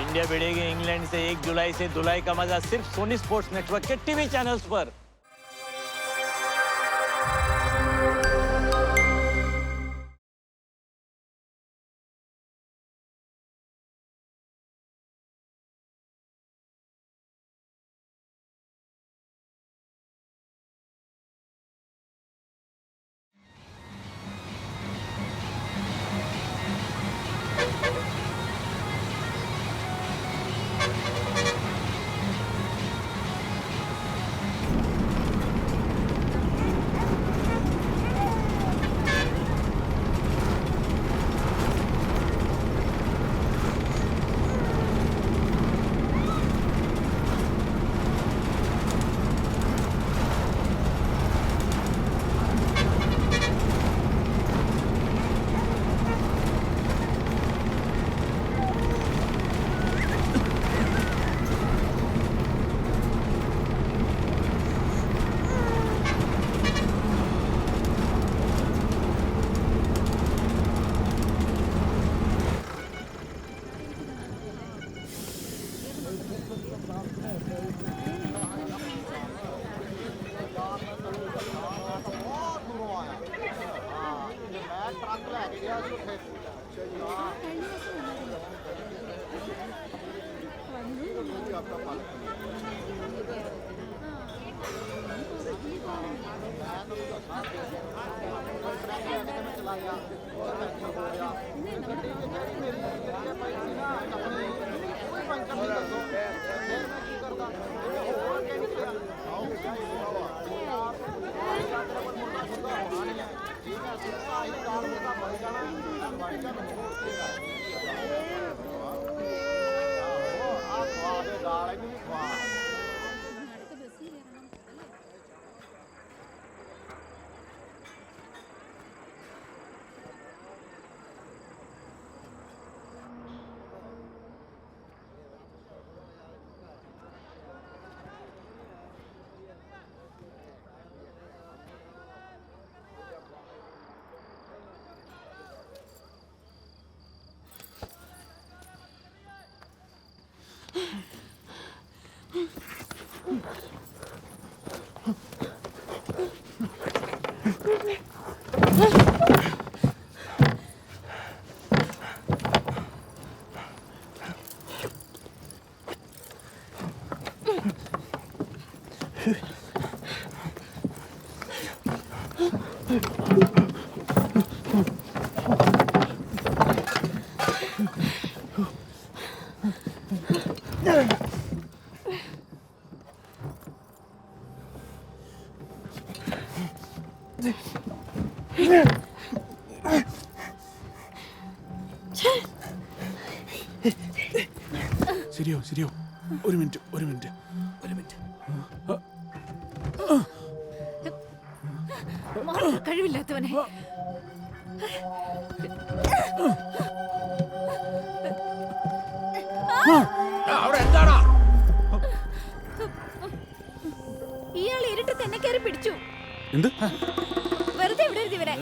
India भिड़ेगी England से 1 जुलाई से धुलाई का मजा सिर्फ सोनी स्पोर्ट्स नेटवर्क के टीवी चैनल्स पर। ശരിയോ ഒരു മിനിറ്റ് കഴിവില്ലാത്തവനെ ഇയാൾ ഇരുട്ട് തന്നെ കയറി പിടിച്ചു. എന്ത് വെറുതെ ഇവിടെ ഇവരെ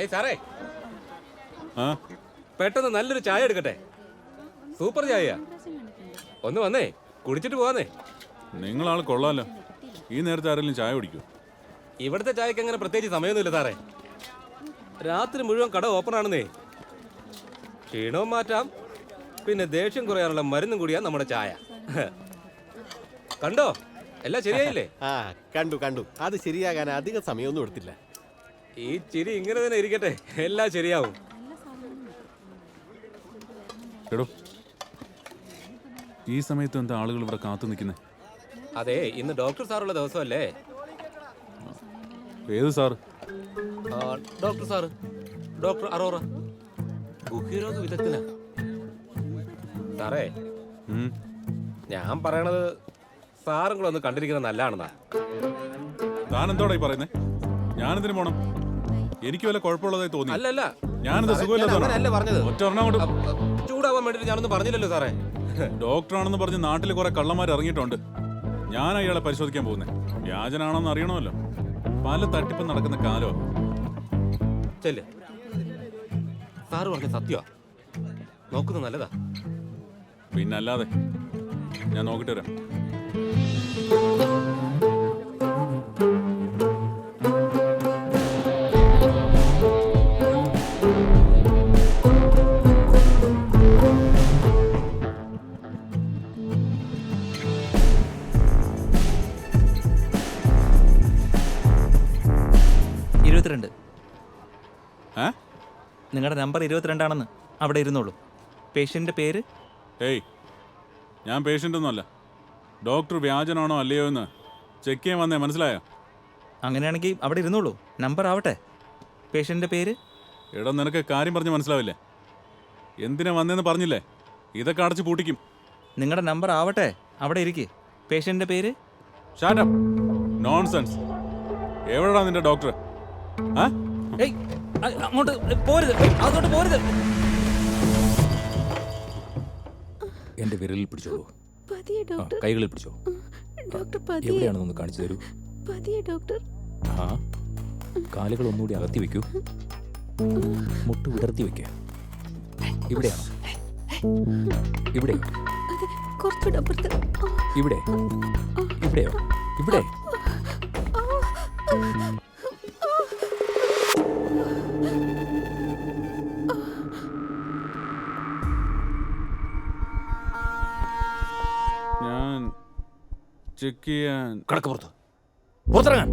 ഏയ് സാറേ, ആ പെട്ടെന്ന് നല്ലൊരു ചായ എടുക്കട്ടെ. സൂപ്പർ ചായയാ. ഒന്ന് വന്നേ, കുടിച്ചിട്ട് പോവാന്നേ. നിങ്ങളാൾ കൊള്ളാലോ. ഈ നേരത്തെ ആരെങ്കിലും ചായ കുടിക്കൂ? ഇവിടുത്തെ ചായക്ക് അങ്ങനെ പ്രത്യേകിച്ച് സമയമൊന്നുമില്ല സാറേ. രാത്രി മുഴുവൻ കട ഓപ്പൺ ആണെന്നേ. ക്ഷീണവും മാറ്റാം, പിന്നെ ദേഷ്യം കുറയാനുള്ള മരുന്നും കൂടിയാ നമ്മുടെ ചായ. കണ്ടോ, എല്ലാം ശരിയായില്ലേ? ആ കണ്ടു കണ്ടു. അത് ശരിയാകാൻ അധികം സമയമൊന്നും എടുത്തില്ല. ഈ ചിരി ഇങ്ങനെ തന്നെ ഇരിക്കട്ടെ, എല്ലാം ശരിയാവും. എടോ, ഈ സമയത്ത് എന്താ ആളുകൾ ഇവിടെ കാത്തു നിൽക്കുന്നത്? അതെ, ഇന്ന് ഡോക്ടർ സാറുള്ള ദിവസമല്ലേ? ഏത് sir? Doctor sir, doctor Arora, ഗുഹ്യരോഗ വിദഗ്ധനാ. സാറേ, ഉം. ഞാൻ പറയണത് സാറും കൂടെ ഒന്ന് കണ്ടിരിക്കുന്നത് നല്ലതാണെന്നാ. താൻ എന്തോടാ ഈ പറയുന്നേ? ഞാനെന്തിനു പോണം? എനിക്ക് വല്ല കുഴപ്പമുള്ളതായി തോന്നി. അല്ലല്ല, ഞാനെന്താ അങ്ങനെയല്ല പറഞ്ഞത്. സുഖമില്ല. ചൂടാവാൻ വേണ്ടിട്ട് ഞാനൊന്നും പറഞ്ഞില്ലല്ലോ സാറേ. ഡോക്ടറാണെന്ന് പറഞ്ഞ് നാട്ടിൽ കുറെ കള്ളന്മാർ ഇറങ്ങിയിട്ടുണ്ട്. ഞാൻ അയാളെ പരിശോധിക്കാൻ പോകുന്നേ. വ്യാജനാണെന്ന് അറിയണമല്ലോ. പല തട്ടിപ്പും നടക്കുന്ന കാലമാണ്. ചെല്ല്, സാറ് പറഞ്ഞ സത്യമാ. നോക്കുന്നത് നല്ലതാ. പിന്നല്ലാതെ. ഞാൻ നോക്കിട്ട് വരാം. നിങ്ങളുടെ നമ്പർ 22 അവിടെ ഇരുന്നോളൂ. പേഷ്യൻ്റെ പേര്? ഏയ്, ഞാൻ പേഷ്യൻ്റ് ഒന്നുമല്ല. ഡോക്ടർ വ്യാജനാണോ അല്ലയോ എന്ന് ചെക്ക് ചെയ്യാൻ വന്നേ, മനസ്സിലായോ? അങ്ങനെയാണെങ്കിൽ അവിടെ ഇരുന്നോളൂ. നമ്പർ ആവട്ടെ. പേഷ്യൻ്റെ പേര്? എടാ, നിനക്ക് കാര്യം പറഞ്ഞ് മനസ്സിലാവില്ലേ? എന്തിനാ വന്നേന്ന് പറഞ്ഞില്ലേ? ഇതൊക്കെ അടച്ച് പൂട്ടിക്കും. നിങ്ങളുടെ നമ്പർ ആവട്ടെ, അവിടെ ഇരിക്കേ. പേഷ്യൻ്റെ പേര്? Shut up. നോൺസെൻസ്. എവിടെടാ നിന്റെ ഡോക്ടർ? ആ? ഏയ്, അങ്ങോട്ട് പോരുത്, അങ്ങോട്ട് പോരുത്. എന്റെ വിരലിൽ പിടിച്ചോളൂ. പതിയെ ഡോക്ടർ. കൈകളിൽ പിടിച്ചോ. ഡോക്ടർ പതിയെ. എവിടെയാണെന്നൊന്ന് കാണിച്ചു തരൂ. പതിയെ ഡോക്ടർ. ആ, കാലുകൾ ഒന്നുകൂടി അകത്തി വെക്കൂ. മുട്ട് വിടർത്തി വെക്കുക. ഇവിടെയാണോ? ഇവിടെയോ? അതെ, കുറച്ചുകൂടെ അപ്പുറത്ത്. ഇവിടെ? ഇവിടെയോ? ഇവിടെ? ഞാൻ ചെക്ക് ചെയ്യാൻ. കടക്ക് പുറത്ത്. പുറത്തിറങ്ങാൻ.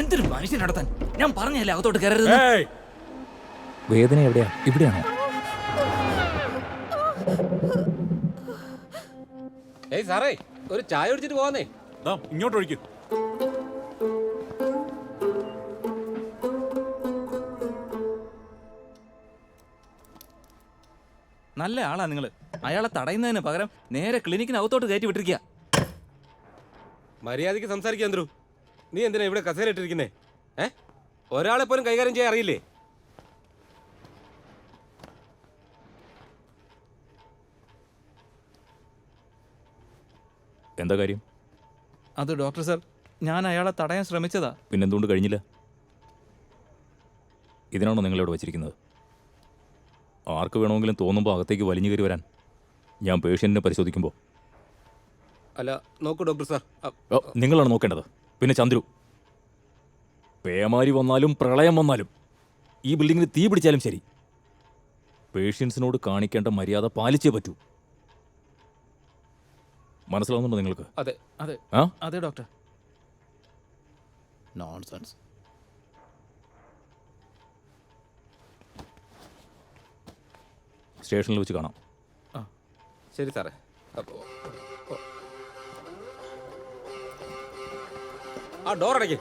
എന്തൊരു മനുഷ്യൻ നടത്താൻ. ഞാൻ പറഞ്ഞല്ലേ അകത്തോട്ട് കയറരുത്. വേദന എവിടെയാ? ഇവിടെയാണോ? ഏയ് സാറേ, ഒരു ചായ കുടിച്ചിട്ട് പോവാന്നേ. ഇങ്ങോട്ട് ഒഴിക്കും. നല്ല ആളാ നിങ്ങൾ. അയാളെ തടയുന്നതിന് പകരം നേരെ ക്ലിനിക്കിനകത്തോട്ട് കയറ്റി വിട്ടിരിക്കുക. മര്യാദയ്ക്ക് സംസാരിക്കാൻ ധ്രുവ്. നീ എന്തിനാ ഇവിടെ കസേരയിട്ടിരിക്കുന്നേ? ഒരാളെ പോലും കൈകാര്യം ചെയ്യാൻ അറിയില്ലേ? എന്താ കാര്യം? അത് ഡോക്ടർ സാർ, ഞാൻ അയാളെ തടയാൻ ശ്രമിച്ചതാ. പിന്നെന്തുകൊണ്ട് കഴിഞ്ഞില്ല? ഇതിനാണോ നിങ്ങളിവിടെ വച്ചിരിക്കുന്നത്? ആർക്ക് വേണമെങ്കിലും തോന്നുമ്പോൾ അകത്തേക്ക് വലിഞ്ഞു കയറി വരാൻ. ഞാൻ പേഷ്യൻറ്റിനെ പരിശോധിക്കുമ്പോൾ. അല്ല, നോക്കൂ ഡോക്ടർ സാർ. നിങ്ങളാണ് നോക്കേണ്ടത്. പിന്നെ ചന്ദ്രു, പേമാരി വന്നാലും പ്രളയം വന്നാലും ഈ ബിൽഡിങ്ങിന് തീ പിടിച്ചാലും ശരി, പേഷ്യൻസിനോട് കാണിക്കേണ്ട മര്യാദ പാലിച്ചേ പറ്റൂ. മനസ്സിലാവുന്നുണ്ടോ നിങ്ങൾക്ക്? അതെ അതെ ആ അതെ ഡോക്ടർ. നോൺസെൻസ്. സ്റ്റേഷനിൽ വെച്ച് കാണാം. ശരി സാറേ. ആ ഡോർ അടയ്ക്ക്.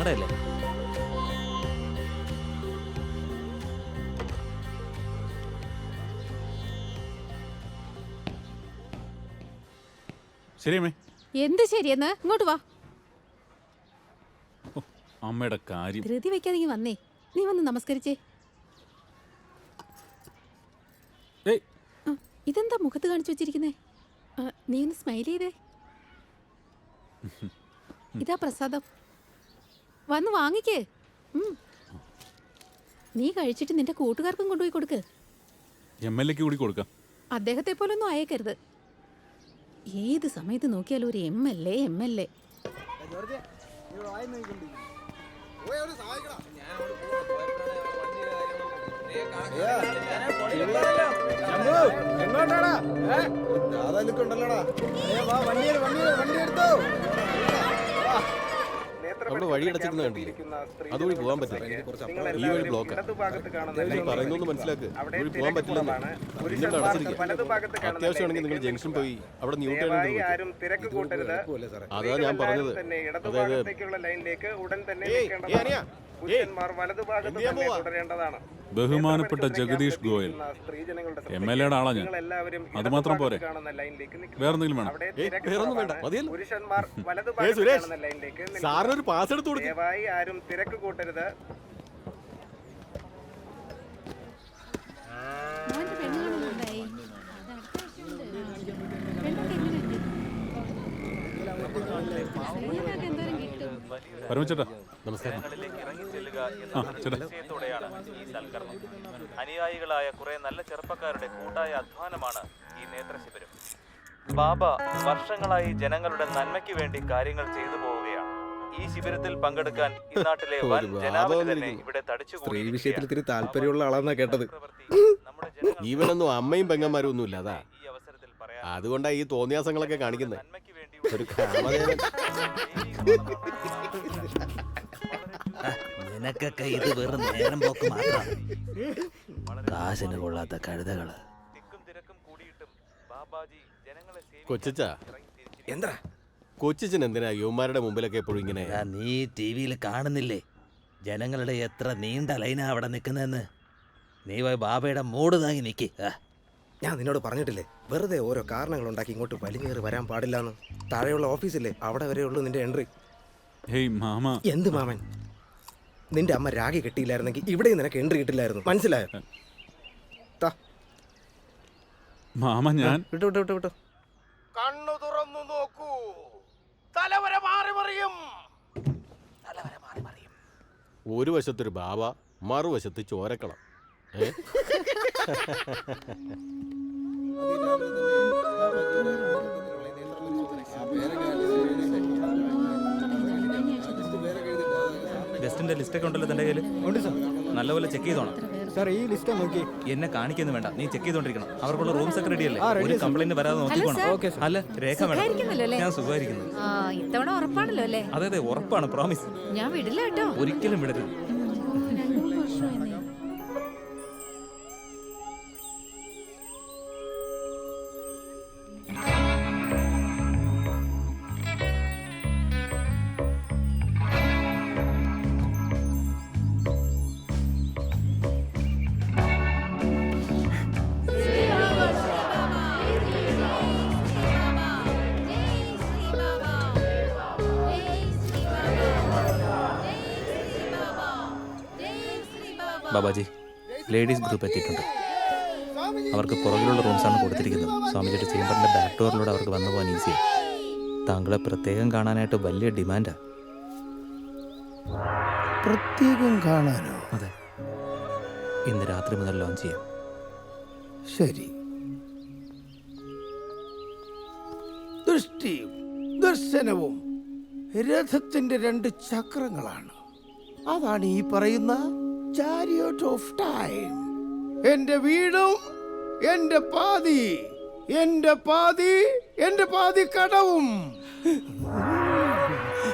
ഞങ്ങളുടെ അല്ലേ? ശരിയമ്മേ. എന്ത് ശരിയെന്ന് ഇങ്ങോട്ട് വാ. ഓ, അമ്മയുടെ കാര്യം. ധൃതി വെക്കാതെ നീ വന്നേ. നീ വന്ന് നമസ്കരിച്ചേ. ഏയ്, ആ, ഇതെന്താ മുഖത്ത് കാണിച്ചു വെച്ചിരിക്കുന്നേ? നീ ഒന്ന് സ്മൈൽ ചെയ്തേ. ഇതാ പ്രസാദം, വന്ന് വാങ്ങിക്കേ. നീ കഴിച്ചിട്ട് നിന്റെ കൂട്ടുകാർക്കും കൊണ്ടുപോയി കൊടുക്ക്. MLA-ക്ക് കൂടി കൊടുക്കാം. അദ്ദേഹത്തെ പോലൊന്നും അയക്കരുത്. ഏത് സമയത്ത് നോക്കിയാലും ഒരു MLA. അവിടെ വഴി അടച്ചിരുന്ന കണ്ടില്ലേ? അതുവഴി പോകാൻ പറ്റില്ല. ഈ വഴി ബ്ലോക്കാ. പറയുന്നൊന്ന് മനസ്സിലാക്ക്. വഴി പോകാൻ പറ്റില്ലെന്ന്. എന്നിട്ട് അടച്ചിരിക്കുക. അത്യാവശ്യമാണെങ്കിൽ നിങ്ങൾ ജംഗ്ഷൻ പോയി അവിടെ ന്യൂ ടേൺ അതാ ഞാൻ പറഞ്ഞത്. ബഹുമാനപ്പെട്ട ജഗദീഷ് ഗോയൽ, MLA-യുടെ ആളാ ഞാൻ. അത് മാത്രം പോരെ, വേറെന്തെങ്കിലും വേണം? വേറൊന്നും വേണ്ട, മതിയല്ലോ. സുരേഷ്, സാറിനൊരു പാസ് എടുത്ത് കൊടുക്കും. ആരും തിരക്ക് കൂട്ടരുത്. പരമച്ചേട്ടാ, നമസ്കാരം. ആ ചേട്ടാ, അനുയായികളായ കുറെ നല്ല ചെറുപ്പക്കാരുടെ കൂട്ടായ അധ്വാനമാണ് ഈ നേത്രശിബിരം. ബാബ വർഷങ്ങളായി ജനങ്ങളുടെ നന്മയ്ക്ക് വേണ്ടി കാര്യങ്ങൾ ചെയ്തു പോവുകയാണ്. ഈ ശിബിരത്തിൽ പങ്കെടുക്കാൻ ഈ നാട്ടിലെ വൻ ജനാവലി തന്നെ ഇവിടെ സ്ത്രീ വിഷയത്തിൽ ഇത്തിരി താല്പര്യമുള്ള ആളാന്നാ കേട്ടത്. ഇവനൊന്നും അമ്മയും പെങ്ങന്മാരും ഒന്നും ഇല്ല, അതാ. അതുകൊണ്ടാ ഈ തോന്നിയാസങ്ങളൊക്കെ കാണിക്കുന്നത്. ഒരു നിനക്കൊക്കെ ഇത് വെറും നേരം പോക്ക് മാത്രം. കാശിന് കൊള്ളാത്ത കഴുതകള്. കൊച്ചിച്ച എന്താ കൊച്ചിച്ചൻ എന്തിനാ യുവമാരുടെ മുമ്പിലൊക്കെ എപ്പോഴും ഇങ്ങനെ? നീ TV-യിൽ കാണുന്നില്ലേ ജനങ്ങളുടെ എത്ര നീണ്ട ലൈനാ അവിടെ നിൽക്കുന്നതെന്ന്? നീ പോയി ബാബയുടെ മൂട് താങ്ങി നിൽക്കി. ഞാൻ നിന്നോട് പറഞ്ഞിട്ടില്ലേ, വെറുതെ ഓരോ കാരണങ്ങൾ ഉണ്ടാക്കി ഇങ്ങോട്ട് വലിഞ്ഞേറി വരാൻ പാടില്ലാന്ന്. താഴെയുള്ള ഓഫീസില്ലേ, അവിടെ വരെ ഉള്ളൂ നിന്റെ എൻട്രി. Hey mama. എന്ത് മാമൻ? നിന്റെ അമ്മ രാഗി കെട്ടിയില്ലായിരുന്നെങ്കിൽ ഇവിടെയും നിനക്ക് എൻട്രി കിട്ടില്ലായിരുന്നു, മനസ്സിലായോ? മാമ ഞാൻ വിട്ടു. കണ്ണു തുറന്നു നോക്കൂ, തലവര മാറി മറിയും. ഒരു വശത്തൊരു ബാബ, മറുവശത്ത് ചോരക്കളം. ഗസ്റ്റിന്റെ ലിസ്റ്റ് ഒക്കെ ഉണ്ടല്ലോ തന്റെ കയ്യിൽ? ഉണ്ട് സാർ. നല്ലപോലെ ചെക്ക് ചെയ്തോണം സാർ. ഈ ലിസ്റ്റ് നോക്കി എന്നെ കാണിക്കുന്നു വേണ്ട, നീ ചെക്ക് ചെയ്തോണ്ടിരിക്കണം. അവർക്കുള്ള റൂംസ് ഒക്കെ റെഡി അല്ലേ? ഒരു കംപ്ലൈന്റ് വരാതെ നോക്കിക്കോണം. അല്ല, രേഖ വേണം. ഞാൻ സുഖമായിരിക്കുന്നു. ഇത്തവണ ഉറപ്പാണല്ലോ അല്ലേ? അതെ, ഉറപ്പാണ്, പ്രോമിസ്. ഞാൻ വിടില്ല കേട്ടോ. ഒരിക്കലും വിടരുത്. ബാബാജി, ലേഡീസ് ഗ്രൂപ്പ് എത്തിയിട്ടുണ്ട്. അവർക്ക് പുറകിലുള്ള റൂംസാണ് കൊടുത്തിരിക്കുന്നത്. സ്വാമിജിയുടെ ചേംബറിന്റെ ബാക്ക് ഡോറിലൂടെ അവർക്ക് വന്നു പോകാൻ ഈസിയാണ്. താങ്കളെ പ്രത്യേകം കാണാനായിട്ട് വലിയ ഡിമാൻഡാ. പ്രത്യേകം കാണാനോ? അതെ, ഇന്ന് രാത്രി മുതൽ ലോഞ്ച് ചെയ്യാം. ശരി. ദൃഷ്ടിയും ദർശനവും രഥത്തിന്റെ 2 ചക്രങ്ങളാണ്. അതാണ് ഈ പറയുന്ന ചാരിയോട്ട് ഓഫ് ടൈം. എന്റെ വീടും എന്റെ പാതി, എന്റെ പാതി കടവും.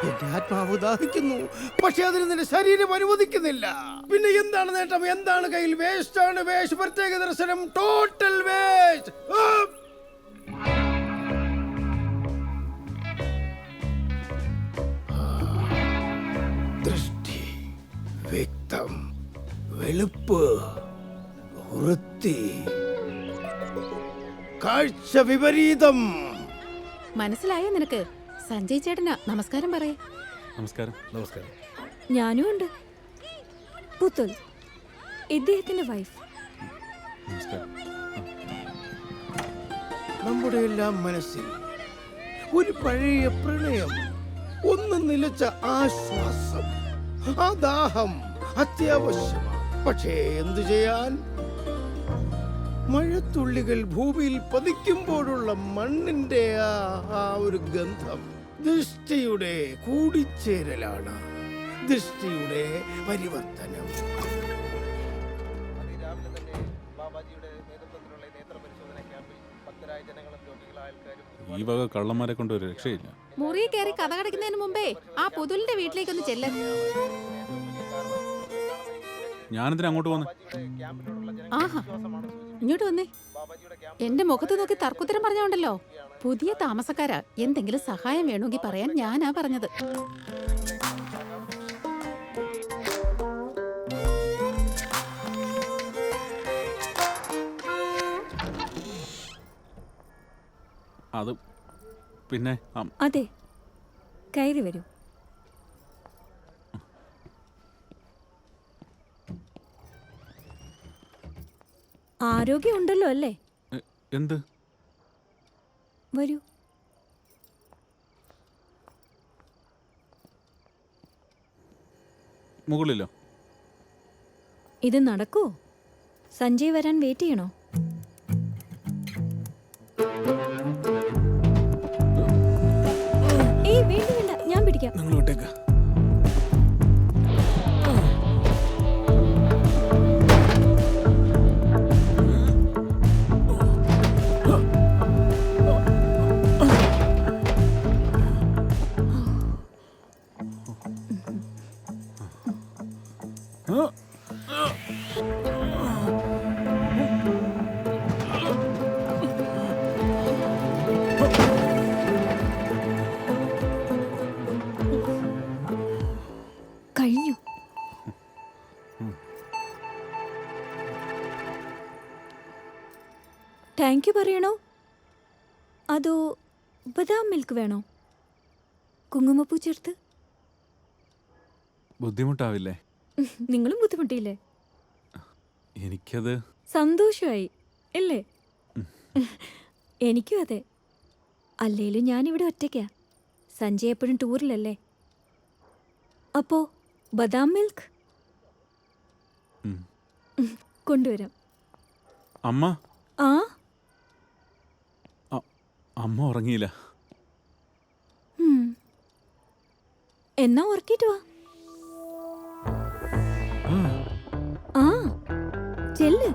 എന്റെ ആത്മാവ് ദാഹിക്കുന്നു, പക്ഷെ അതിന് നിന്റെ ശരീരം അനുവദിക്കുന്നില്ല. പിന്നെ എന്താണ് നേട്ടം? എന്താണ് കയ്യിൽ? വേസ്റ്റ് ആണ്. വേഷ് പ്രത്യേക ദർശനം, ടോട്ടൽ വേസ്റ്റ്. ദൃഷ്ടി വെളുപ്പ്, വൃത്തി, കാഴ്ച വിപരീതം. മനസ്സിലായോ നിനക്ക്? സഞ്ജയ് ചേട്ടനാ നമസ്കാരം പറയേ. നമസ്കാരം. നമസ്കാരം. ഞാനും ഉണ്ട്. പുത്തുൽ, ഇദ്ദേഹത്തിന്റെ വൈഫ്. നമസ്കാരം. നമ്മുടെ എല്ലാം മനസ്സിൽ ഒരു പഴയ പ്രണയം, ഒന്ന് നിലച്ച ആശ്വാസം, ആ ദാഹം അത്യാവശ്യമാണ്. പക്ഷേ എന്തു ചെയ്യാൻ? മഴത്തുള്ളികൾ ഭൂമിയിൽ പതിക്കുമ്പോഴുള്ള മണ്ണിന്റെ ആ ഒരു ഗന്ധം ദൃഷ്ടിയുടെ കൂടിച്ചേരലാണ്, ദൃഷ്ടിയുടെ പരിവർത്തനം. രാവിലെ തന്നെ ബാബാജിയുടെ നേതൃത്വത്തിലുള്ള നേത്രപരിശോധന ക്യാമ്പിൽ ഭക്തരായ ജനങ്ങളും രോഗികളായ ആൾക്കാരും ഈ വക കള്ളന്മാരെ കൊണ്ട് ഒരു രക്ഷയില്ല. മുറി കയറി കഥ കടക്കുന്നതിന് മുമ്പേ ആ പുതുലിന്റെ വീട്ടിലേക്കൊന്ന് ചെല്ല. ഞാനെന്തിനാ അങ്ങോട്ട് പോന്നെ? ആഹാ, ഇങ്ങോട്ട് വന്നേ. എന്റെ മുഖത്ത് നോക്കി തർക്കുത്തരം പറഞ്ഞോണ്ടല്ലോ. പുതിയ താമസക്കാരാ, എന്തെങ്കിലും സഹായം വേണമെങ്കിൽ പറയാൻ ഞാനാ പറഞ്ഞത്. അത് പിന്നെ അതെ, കയറി വരൂ. ആരോഗ്യമുണ്ടല്ലോ അല്ലേ? എന്ത്? വരൂ. മുകളിലോ? ഇത് നടക്കോ? സഞ്ജയ് വരാൻ വെയിറ്റ് ചെയ്യണോ? ഏയ് വേണ്ട വേണ്ട, ഞാൻ പിടിക്കാം. നിങ്ങൾ വിട്ടേക്ക. കഴിഞ്ഞു. താങ്ക് യു പറയണോ അതോ ബദാം മിൽക്ക് വേണോ? കുങ്കുമപ്പൂ ചേർത്ത്. ബുദ്ധിമുട്ടാവില്ലേ? നിങ്ങളും ബുദ്ധിമുട്ടിയില്ലേ? എനിക്കത് സന്തോഷമായി അല്ലേ? എനിക്കും അതെ. അല്ലേലും ഞാനിവിടെ ഒറ്റയ്ക്കാ. സഞ്ജയ് എപ്പോഴും ടൂറിലല്ലേ. അപ്പോ ബദാം മിൽക്ക് കൊണ്ടുവരാം. അമ്മ ആ അമ്മ ഉറങ്ങിയില്ല. എന്നാ ഉറക്കിട്ട് വാ. ആ ചെല്ല്.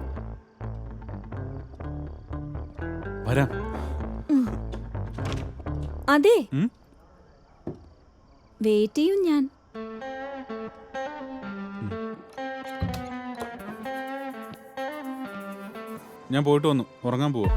വരാം. അതെ, വെയിറ്റ് ചെയ്യും ഞാൻ. ഞാൻ പോയിട്ട് വന്നു. ഉറങ്ങാൻ പോവോ?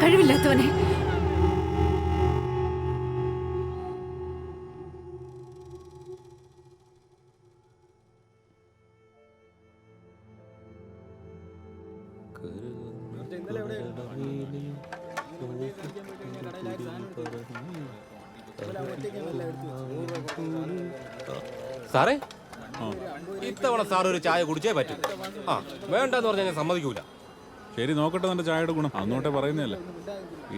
കഴിവില്ലാത്തവനെ. സാറേ, ഇത്തവണ സാർ ഒരു ചായ കുടിച്ചേ പറ്റും. ആ വേണ്ടെന്ന് പറഞ്ഞാൽ ഞാൻ സമ്മതിക്കൂല. ശരി, നോക്കട്ടെ നിന്റെ ചായയുടെ ഗുണം. അന്നോട്ടെ പറയുന്നതല്ലേ.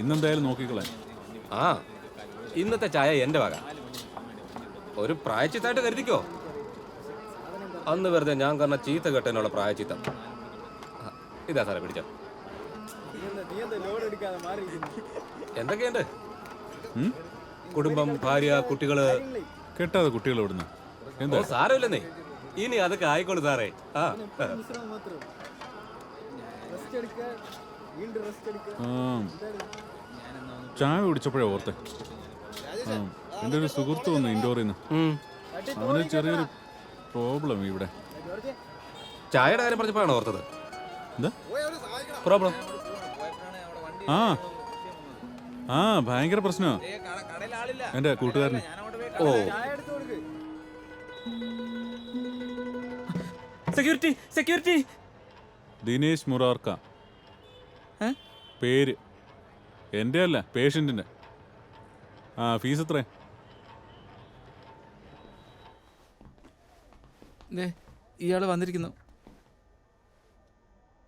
ഇന്നെന്തായാലും നോക്കിക്കളാൻ. ആ ഇന്നത്തെ ചായ എൻ്റെ വക. ഒരു പ്രായച്ചിത്തായിട്ട് കരുതിക്കോ. അന്ന് വെറുതെ ഞാൻ കാരണം ചീത്ത കെട്ടാനുള്ള പ്രായച്ചിത്തം. ഇതാ സാറേ, പിടിച്ചോ. എന്തൊക്കെയുണ്ട്? കുടുംബം, ഭാര്യ, കുട്ടികള്. കെട്ടാതെ കുട്ടികൾ ഇവിടുന്ന് എന്താ? ഓ സാരമില്ലെന്നേ, ഇനി അതൊക്കെ ആയിക്കോളൂ സാറേ. ആ ചായ കുടിച്ചപ്പോഴേ ഓർത്തെ, എൻ്റെ ഒരു സുഹൃത്ത് വന്നു ഇൻഡോറിൽ നിന്ന്. അവന് ചെറിയൊരു പ്രോബ്ലം ഇവിടെ. ചായയുടെ കാര്യം പറഞ്ഞപ്പോഴാണ് ഓർത്തത്. എന്താ പ്രോബ്ലം? ആ ഭയങ്കര പ്രശ്നമാണ് എൻ്റെ കൂട്ടുകാരന്. ഓ സെക്യൂരിറ്റി, സെക്യൂരിറ്റി. ദിനേശ് മുറാർക്ക പേര്. എൻ്റെ അല്ല, പേഷ്യൻറ്റിൻ്റെ. ഫീസ് എത്ര? ഇയാള് വന്നിരിക്കുന്നു.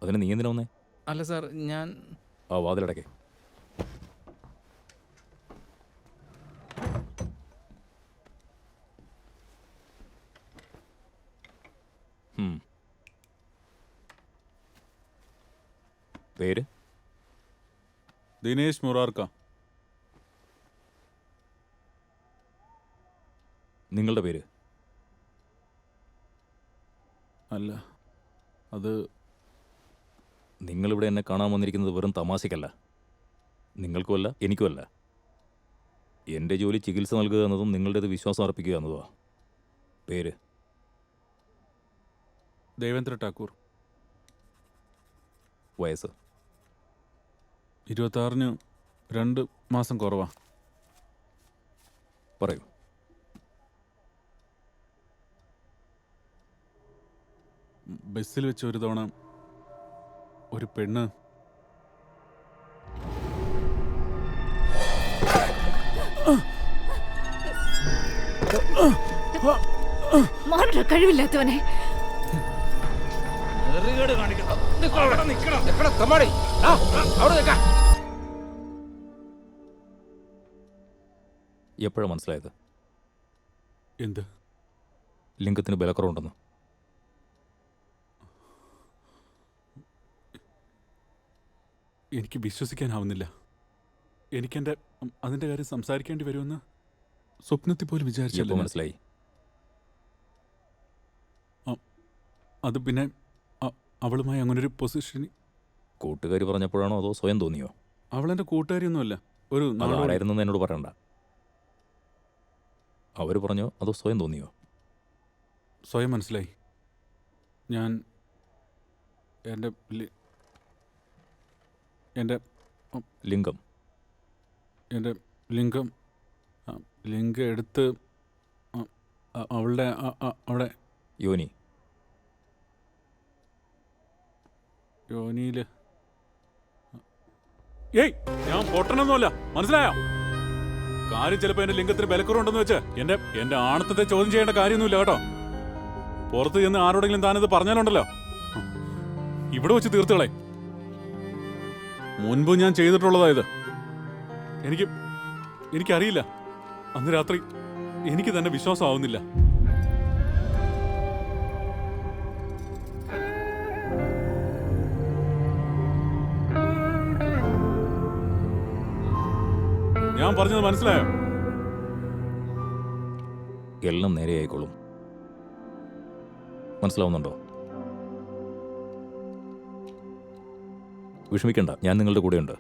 അതിന് നീ എന്തിനാ വന്നേ? അല്ല സാർ, ഞാൻ ആ വാതിലടക്കേ. പേര്? ദിനേശ് മുറാർക്ക. നിങ്ങളുടെ പേര്? അല്ല, അത് നിങ്ങളിവിടെ എന്നെ കാണാൻ വന്നിരിക്കുന്നത് വെറും തമാശയ്ക്കല്ല. നിങ്ങൾക്കുമല്ല എനിക്കുമല്ല. എൻ്റെ ജോലി ചികിത്സ നൽകുക എന്നതും നിങ്ങളുടേത് വിശ്വാസം അർപ്പിക്കുക എന്നതുമാണ്. പേര്? ദേവേന്ദ്ര ഠാക്കൂർ. വയസ്സ്? 26-ന് 2 മാസം കുറവാ. പറയൂ. ബസ്സിൽ വെച്ച് ഒരു തവണ ഒരു പെണ്ണ് കഴിവില്ലാത്തവനെ എപ്പോഴാണ് മനസ്സിലായത്? എന്ത്? ലിംഗത്തിന് ബലക്കുറവുണ്ടെന്ന്. എനിക്ക് വിശ്വസിക്കാനാവുന്നില്ല. എനിക്കെൻ്റെ അതിൻ്റെ കാര്യം സംസാരിക്കേണ്ടി വരുമെന്ന് സ്വപ്നത്തിൽ പോലും വിചാരിച്ചല്ലോ. മനസ്സിലായി? അത് പിന്നെ അവളുമായി അങ്ങനൊരു പൊസിഷനിൽ. കൂട്ടുകാരി പറഞ്ഞപ്പോഴാണോ അതോ സ്വയം തോന്നിയോ? അവളെൻ്റെ കൂട്ടുകാരിയൊന്നുമല്ല. ഒരു ആരായിരുന്നെന്ന് എന്നോട് പറയണ്ട. അവർ പറഞ്ഞോ അതോ സ്വയം തോന്നിയോ? സ്വയം മനസ്സിലായി. ഞാൻ എൻ്റെ ലിംഗം എടുത്ത് അവളുടെ അവിടെ യോനിയിൽ. ഏയ്, ഞാൻ പൊട്ടനൊന്നുമല്ല, മനസ്സിലായോ? കാര്യം ചിലപ്പോൾ എൻ്റെ ലിംഗത്തിന് ബലക്കുറവുണ്ടെന്ന് വെച്ച് എൻ്റെ ആണത്തത്തെ ചോദ്യം ചെയ്യേണ്ട കാര്യമൊന്നുമില്ല കേട്ടോ. പുറത്ത് ചെന്ന് ആരോടെങ്കിലും താനിത് പറഞ്ഞാലുണ്ടല്ലോ, ഇവിടെ വെച്ച് തീർത്തുകളെ. മുൻപ് ഞാൻ ചെയ്തിട്ടുള്ളതായത് എനിക്കറിയില്ല. അന്ന് രാത്രി എനിക്ക് തന്നെ വിശ്വാസമാവുന്നില്ല. ഞാൻ പറഞ്ഞത് മനസ്സിലായോ? എല്ലാം നേരെയായിക്കോളും. മനസ്സിലാവുന്നുണ്ടോ? വിഷമിക്കണ്ട, ഞാൻ നിങ്ങളുടെ കൂടെയുണ്ട്.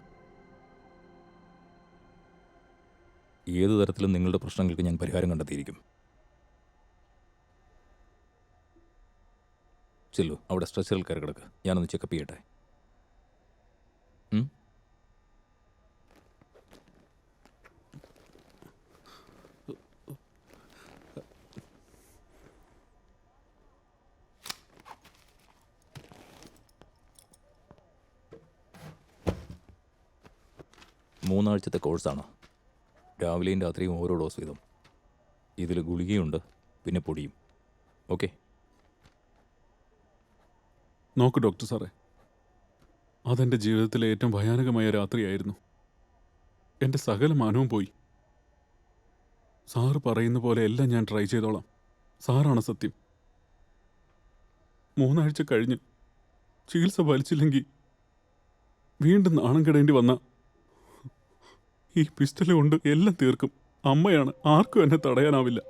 ഏതു തരത്തിലും നിങ്ങളുടെ പ്രശ്നങ്ങൾക്ക് ഞാൻ പരിഹാരം കണ്ടെത്തിയിരിക്കും. ചെല്ലു, അവിടെ സ്ട്രെച്ചറിൽ കയറി കിടക്ക്. ഞാനൊന്ന് ചെക്കപ്പ് ചെയ്യട്ടെ. മൂന്നാഴ്ചത്തെ കോഴ്സാണ്. രാവിലെയും രാത്രിയും ഓരോ ഡോസ് വീതം. ഇതിൽ ഗുളികയുണ്ട്, പിന്നെ പൊടിയും. ഓക്കെ? നോക്കൂ ഡോക്ടർ സാറേ, അതെൻ്റെ ജീവിതത്തിലെ ഏറ്റവും ഭയാനകമായ രാത്രിയായിരുന്നു. എൻ്റെ സകല മാനവും പോയി. സാറ് പറയുന്ന പോലെ എല്ലാം ഞാൻ ട്രൈ ചെയ്തോളാം. സാറാണ് സത്യം. 3 ആഴ്ച കഴിഞ്ഞ് ചികിത്സ ഫലിച്ചില്ലെങ്കിൽ വീണ്ടും നാണം കെടേണ്ടി വന്ന ഈ പിസ്റ്റൽ കൊണ്ട് എല്ലാം തീർക്കും. അമ്മയാണ്, ആർക്കും എന്നെ തടയാനാവില്ല.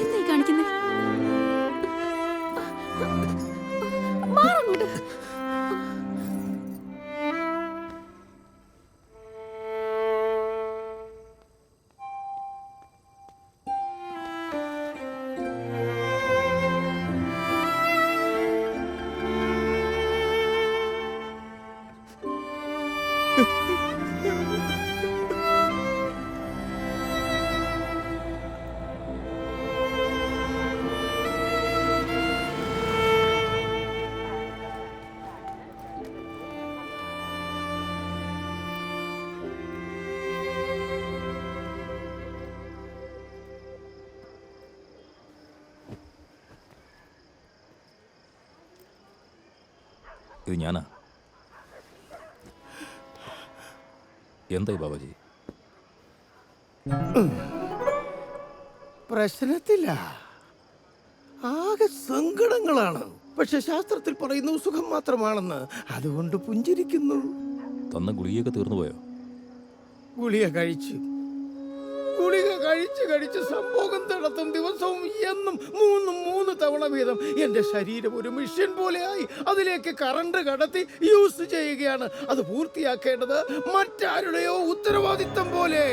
എന്തായി കാണിക്കുന്നേ? മാറങ്ങോട്ട്. ഇത് ഞാനാ. എന്തായി ബാബാജി? പ്രശ്നത്തില്ല, ആകെ സങ്കടങ്ങളാണ്. പക്ഷെ ശാസ്ത്രത്തിൽ പറയുന്നു സുഖം മാത്രമാണെന്ന്. അതുകൊണ്ട് പുഞ്ചിരിക്കുന്നു. തന്ന ഗുളികയൊക്കെ തീർന്നു പോയോ? ഗുളിക കഴിച്ചു കഴിച്ച് സംഭോഗം നടത്തും. ദിവസവും എന്നും 3 തവണ വീതം. എന്റെ ശരീരം ഒരു മിഷൻ പോലെയായി. അതിലേക്ക് കറണ്ട് കടത്തി യൂസ് ചെയ്യുകയാണ്. അത് പൂർത്തിയാക്കേണ്ടത് മറ്റാരുടെയോ ഉത്തരവാദിത്തം പോലെ.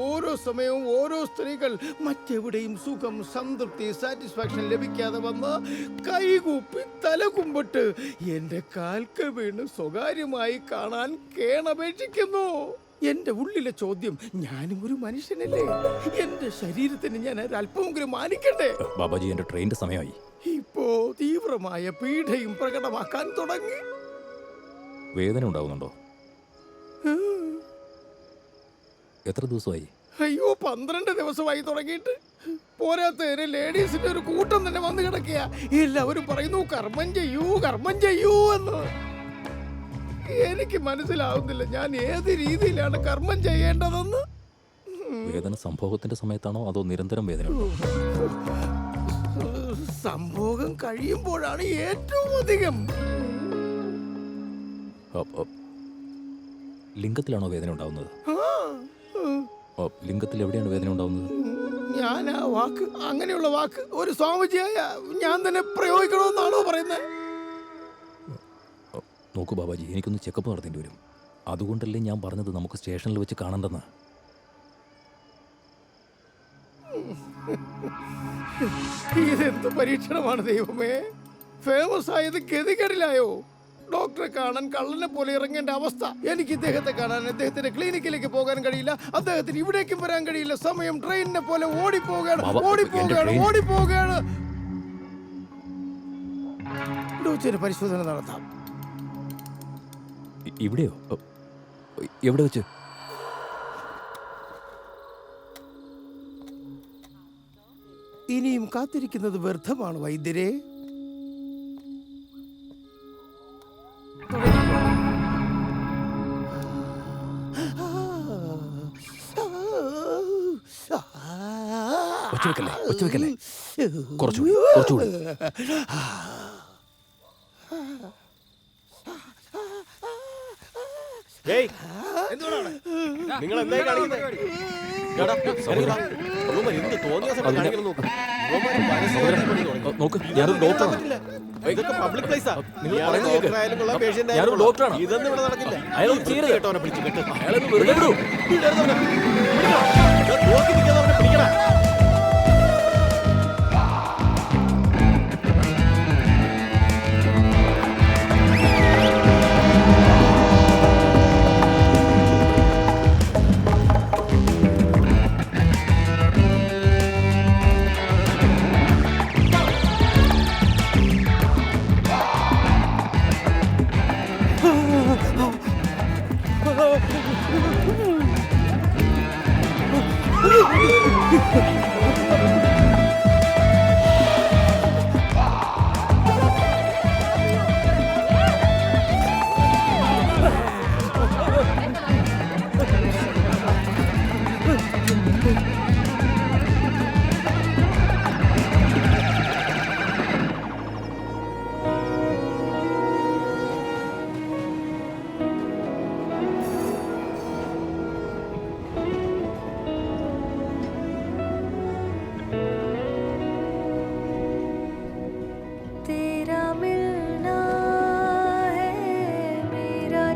ഓരോ സമയവും ഓരോ സ്ത്രീകൾ മറ്റെവിടെയും സുഖം, സംതൃപ്തി, സാറ്റിസ്ഫാക്ഷൻ ലഭിക്കാതെ വന്ന് കൈകൂപ്പി തലകുമ്പിട്ട് എന്റെ കാൽക്ക് വീണ് സ്വകാര്യമായി കാണാൻ കേണപേക്ഷിക്കുന്നു. എന്റെ ഉള്ളിലെ ചോദ്യം, ഞാനും ഒരു മനുഷ്യനല്ലേ? എന്റെ ശരീരത്തിന് ഞാൻ ഒരല്പമെങ്കിലും മാനിക്കണ്ടേ? ബാബാജി, എന്റെ ട്രെയിനിന്റെ സമയമായി. ഇപ്പോ തീവ്രമായ പീഡയും പ്രകടമാക്കാൻ തുടങ്ങി. വേദന ഉണ്ടാവുന്നുണ്ടോ? എത്ര ദിവസമായി? അയ്യോ, 12 ദിവസമായി തുടങ്ങിയിട്ട്. പോരാത്തതിന് ലേഡീസിന്റെ ഒരു കൂട്ടം തന്നെ വന്നു കിടക്കുക. എല്ലാവരും പറയുന്നു കർമ്മം ചെയ്യൂ എന്ന്. എനിക്ക് മനസ്സിലാവുന്നില്ല ഞാൻ ഏത് രീതിയിലാണ് കർമ്മം ചെയ്യേണ്ടതെന്ന്. വേദന സംഭോഗത്തിന്റെ സമയത്താണോ അതോ നിരന്തരം വേദന? സംഭോഗം കഴിയുമ്പോഴാണ് ഏറ്റവും അധികം. ലിംഗത്തിലാണോ വേദന ഉണ്ടാവുന്നത്? ലിംഗത്തിൽ എവിടെയാണ് വേദന ഉണ്ടാവുന്നത്? ഞാൻ ആ വാക്ക്, അങ്ങനെയുള്ള വാക്ക് ഒരു സ്വാമിജിയായ ഞാൻ തന്നെ പ്രയോഗിക്കണമെന്നാണോ പറയുന്നത്? നോക്കൂ ബാബാജി, എനിക്കൊന്ന് ചെക്കപ്പ് നടത്തേണ്ടി വരും. അതുകൊണ്ടല്ലേ ഞാൻ പറഞ്ഞത് നമുക്ക് സ്റ്റേഷനിൽ വെച്ച് കാണണ്ടെന്ന്. ഇതെന്ത് പരീക്ഷണമാണ് ദൈവമേ! ഫേമസ് ആയത് ഗതികേടിലായോ? ഡോക്ടറെ കാണാൻ കള്ളനെ പോലെ ഇറങ്ങേണ്ട അവസ്ഥ. എനിക്ക് ഇദ്ദേഹത്തെ കാണാൻ അദ്ദേഹത്തിന്റെ ക്ലിനിക്കിലേക്ക് പോകാൻ കഴിയില്ല. അദ്ദേഹത്തിന് ഇവിടേക്കും വരാൻ കഴിയില്ല. സമയം ട്രെയിനിനെ പോലെ ഓടിപ്പോവുകയാണ്. പരിശോധന നടത്താം. ഇവിടെയോ? എവിടെ വെച്ച്? ഇനിയും കാത്തിരിക്കുന്നത് വ്യർത്ഥമാണ് വൈദ്യരെ. ഒച്ചവെക്കല്ലേ. കുറച്ചുകൂടി. നിങ്ങൾ എന്തായി കാണിക്കുന്നത്? നോക്ക്, ഞാനൊരു ഡോക്ടറാണ്. ഇതൊക്കെ പബ്ലിക് പ്ലേസാ. ഡോക്ടറാണ്. ഇതൊന്നും ഇവിടെ നടക്കില്ല. അയാൾ ചെയ്യരുത്. കേട്ടോനെ പിടിച്ചു കെട്ട്. അയാളെ വെറുതെ വിടൂ. നോക്കി നിൽക്കാതെ പിടിക്കണ. Oh,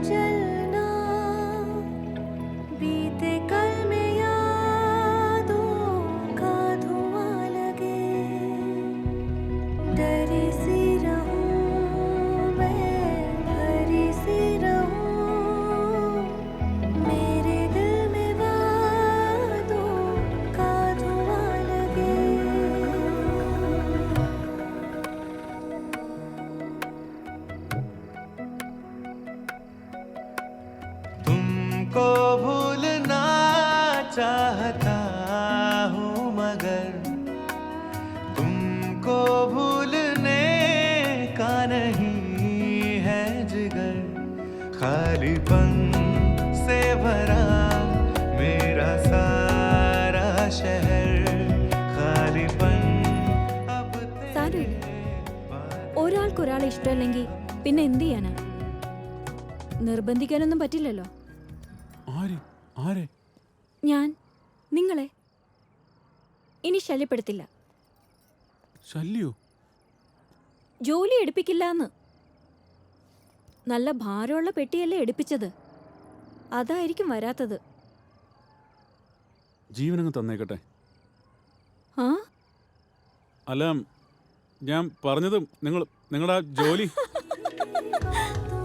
जलना बीते कल में यादों का धुआं लगे डरी सी रहूं मैं भरी सी रहूं मेरे दिल में वादों का धुआं लगे तुमको भूलना चाहता हूँ मगर तुमको भूलने का नहीं है जिगर खालीपन से भरा मेरा सारा शहर खालीपन अब സാരമില്ല ഒരാൾക്കൊരാളെ ഇഷ്ടമല്ലെങ്കിൽ പിന്നെ എന്ത് ചെയ്യാനാ നിർബന്ധിക്കാനൊന്നും പറ്റില്ലല്ലോ ആര് ആരെ ഞാൻ നിങ്ങളെ ഇനി ശല്യപ്പെടുത്തില്ല ശല്യോ ജോലി എടുപ്പിക്കില്ല എന്ന് നല്ല ഭാരമുള്ള പെട്ടിയല്ലേ എടുപ്പിച്ചത് അതായിരിക്കും വരാത്തത് ജീവനങ്ങ് തന്നേക്കട്ടെ ആ അല്ല ഞാൻ പറഞ്ഞത് നിങ്ങളുടെ ജോലി तुम